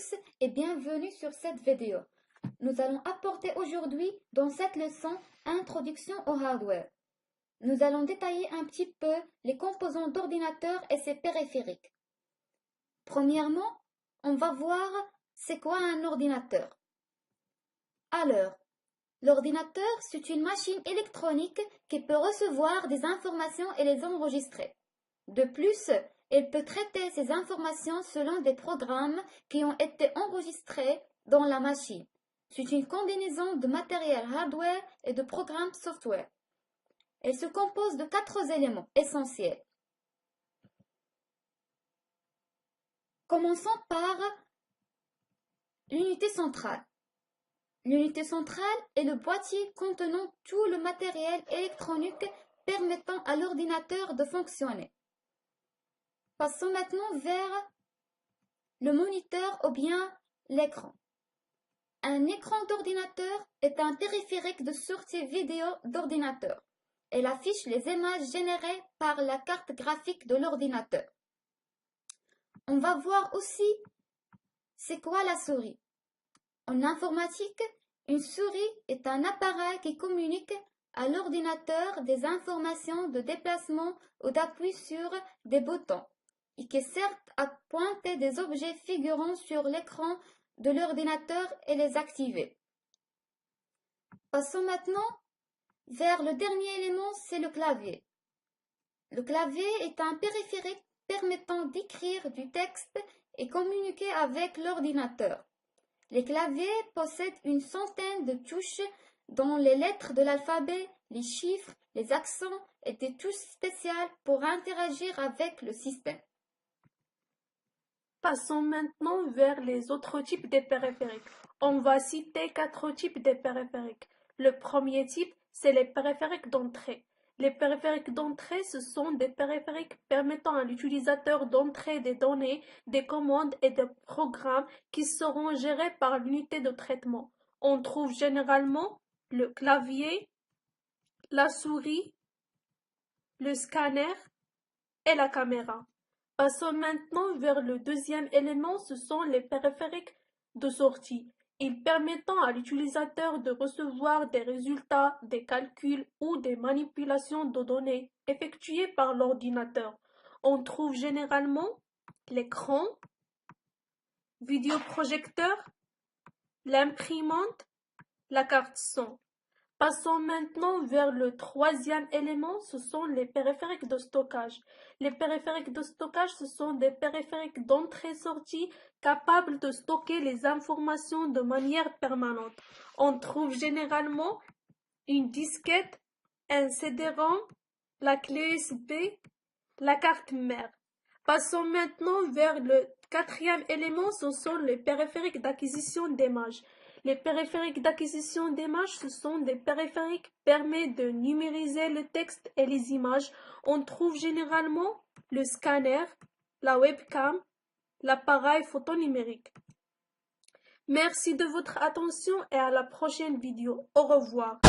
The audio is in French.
tous et bienvenue sur cette vidéo. Nous allons apporter aujourd'hui dans cette leçon Introduction au hardware. Nous allons détailler un petit peu les composants d'ordinateur et ses périphériques. Premièrement, on va voir c'est quoi un ordinateur. Alors, l'ordinateur, c'est une machine électronique qui peut recevoir des informations et les enregistrer. De plus, elle peut traiter ces informations selon des programmes qui ont été enregistrés dans la machine. C'est une combinaison de matériel hardware et de programmes software. Elle se compose de 4 éléments essentiels. Commençons par l'unité centrale. L'unité centrale est le boîtier contenant tout le matériel électronique permettant à l'ordinateur de fonctionner. Passons maintenant vers le moniteur ou bien l'écran. Un écran d'ordinateur est un périphérique de sortie vidéo d'ordinateur. Elle affiche les images générées par la carte graphique de l'ordinateur. On va voir aussi c'est quoi la souris. En informatique, une souris est un appareil qui communique à l'ordinateur des informations de déplacement ou d'appui sur des boutons et qui sert à pointer des objets figurant sur l'écran de l'ordinateur et les activer. Passons maintenant vers le dernier élément, c'est le clavier. Le clavier est un périphérique permettant d'écrire du texte et communiquer avec l'ordinateur. Les claviers possèdent une centaine de touches dont les lettres de l'alphabet, les chiffres, les accents et des touches spéciales pour interagir avec le système. Passons maintenant vers les autres types de périphériques. On va citer 4 types de périphériques. Le premier type, c'est les périphériques d'entrée. Les périphériques d'entrée, ce sont des périphériques permettant à l'utilisateur d'entrer des données, des commandes et des programmes qui seront gérés par l'unité de traitement. On trouve généralement le clavier, la souris, le scanner et la caméra. Passons maintenant vers le deuxième élément, ce sont les périphériques de sortie. Ils permettent à l'utilisateur de recevoir des résultats, des calculs ou des manipulations de données effectuées par l'ordinateur. On trouve généralement l'écran, vidéoprojecteur, l'imprimante, la carte son. Passons maintenant vers le troisième élément, ce sont les périphériques de stockage. Les périphériques de stockage, ce sont des périphériques d'entrée-sortie capables de stocker les informations de manière permanente. On trouve généralement une disquette, un CD-ROM, la clé USB, la carte mère. Passons maintenant vers le quatrième élément, ce sont les périphériques d'acquisition d'images. Les périphériques d'acquisition d'images, ce sont des périphériques qui permettent de numériser le texte et les images. On trouve généralement le scanner, la webcam, l'appareil photonumérique. Merci de votre attention et à la prochaine vidéo. Au revoir.